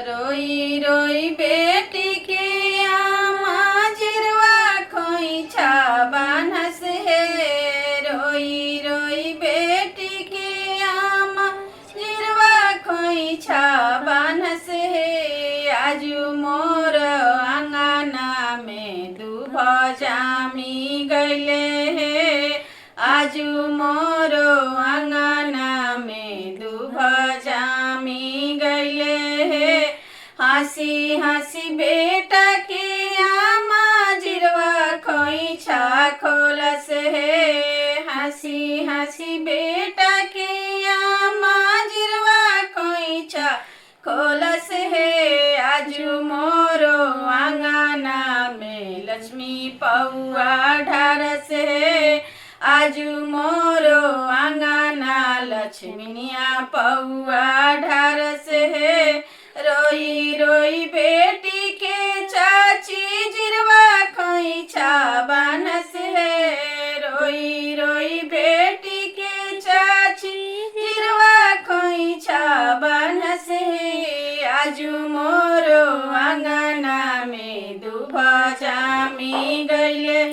रोई रोई बेटी के आमा जिरवा खोइछा बान्हस हे। रोई रोई बेटी के आमा जिरवा खोइछा बान्हस हे। आजु मोर आँगना में दुभ जामी गइले हे। आजु मोर आँगना में दुभ जामी गइले हे। हंसी हंसी बेटा के आमा जिरवा खोइछा खोलस हे। हंसी हंसी बेटा के आमा जिरवा खोइछा खोलस हे। आजु मोरो आँगना में लक्ष्मी पौआ ढारस हे। आजु मोरो आँगना लक्ष्मीनिया पौआ ढारस हे। रोई रोई बेटी के चाची जिरवा खोइछा बान्हस हे। रोई रोई बेटी के चाची जिरवा खोइछा बान्हस हे। आजु मोरो आँगना में दुभ जामी गइले